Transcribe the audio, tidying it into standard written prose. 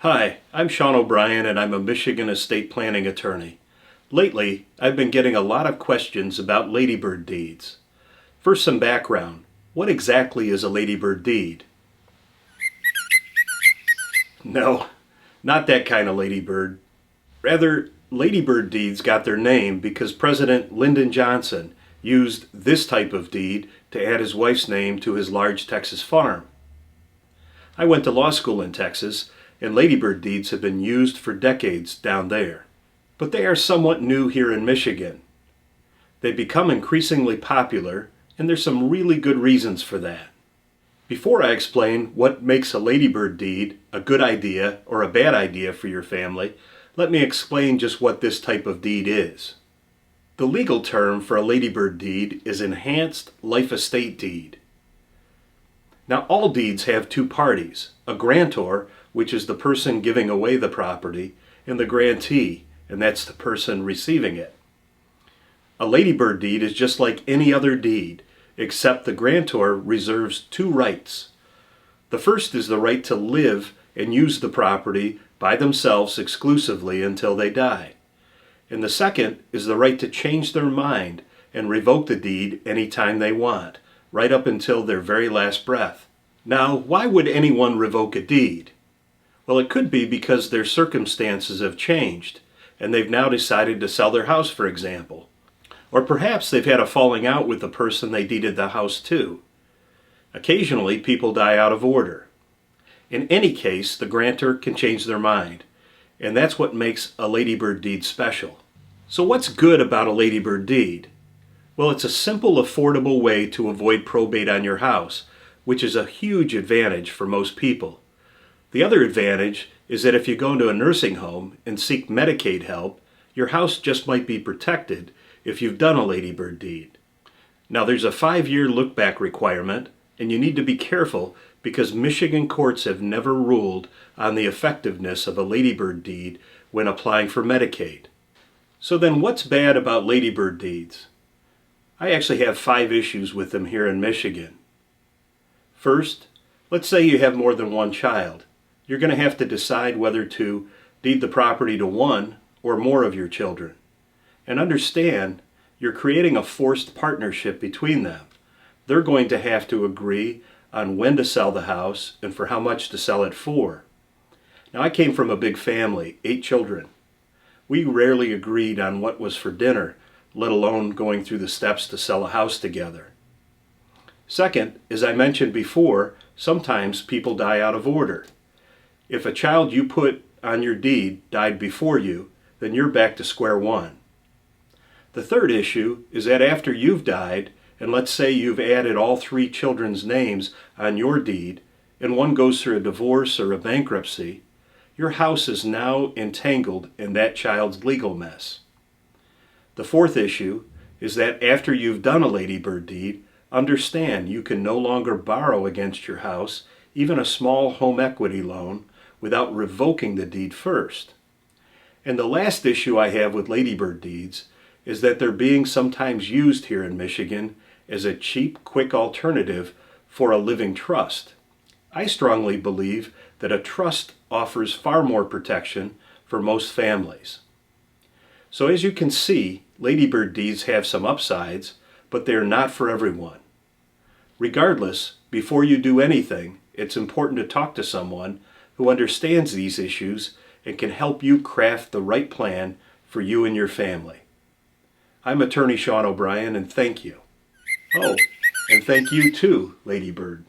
Hi, I'm Sean O'Brien and I'm a Michigan estate planning attorney. Lately, I've been getting a lot of questions about ladybird deeds. First, some background. What exactly is a ladybird deed? No, not that kind of ladybird. Rather, ladybird deeds got their name because President Lyndon Johnson used this type of deed to add his wife's name to his large Texas farm. I went to law school in Texas, and ladybird deeds have been used for decades down there. But they are somewhat new here in Michigan. They've become increasingly popular, and there's some really good reasons for that. Before I explain what makes a ladybird deed a good idea or a bad idea for your family, let me explain just what this type of deed is. The legal term for a ladybird deed is enhanced life estate deed. Now, all deeds have two parties, a grantor, which is the person giving away the property, and the grantee, and that's the person receiving it. A ladybird deed is just like any other deed, except the grantor reserves two rights. The first is the right to live and use the property by themselves exclusively until they die. And the second is the right to change their mind and revoke the deed anytime they want, right up until their very last breath. Now, why would anyone revoke a deed? Well, it could be because their circumstances have changed, and they've now decided to sell their house, for example. Or perhaps they've had a falling out with the person they deeded the house to. Occasionally, people die out of order. In any case, the grantor can change their mind, and that's what makes a ladybird deed special. So what's good about a ladybird deed? Well, it's a simple, affordable way to avoid probate on your house, which is a huge advantage for most people. The other advantage is that if you go into a nursing home and seek Medicaid help, your house just might be protected if you've done a ladybird deed. Now, there's a 5-year look-back requirement, and you need to be careful because Michigan courts have never ruled on the effectiveness of a ladybird deed when applying for Medicaid. So then what's bad about ladybird deeds? I actually have 5 issues with them here in Michigan. First, let's say you have more than one child. You're going to have to decide whether to deed the property to one or more of your children. And understand, you're creating a forced partnership between them. They're going to have to agree on when to sell the house and for how much to sell it for. Now, I came from a big family, 8 children. We rarely agreed on what was for dinner, let alone going through the steps to sell a house together. Second, as I mentioned before, sometimes people die out of order. If a child you put on your deed died before you, then you're back to square one. The third issue is that after you've died, and let's say you've added all 3 children's names on your deed, and one goes through a divorce or a bankruptcy, your house is now entangled in that child's legal mess. The fourth issue is that after you've done a ladybird deed, understand you can no longer borrow against your house, even a small home equity loan, without revoking the deed first. And the last issue I have with ladybird deeds is that they're being sometimes used here in Michigan as a cheap, quick alternative for a living trust. I strongly believe that a trust offers far more protection for most families. So as you can see, ladybird deeds have some upsides, but they're not for everyone. Regardless, before you do anything, it's important to talk to someone who understands these issues and can help you craft the right plan for you and your family. I'm attorney Sean O'Brien, and thank you. Oh, and thank you too, Ladybird.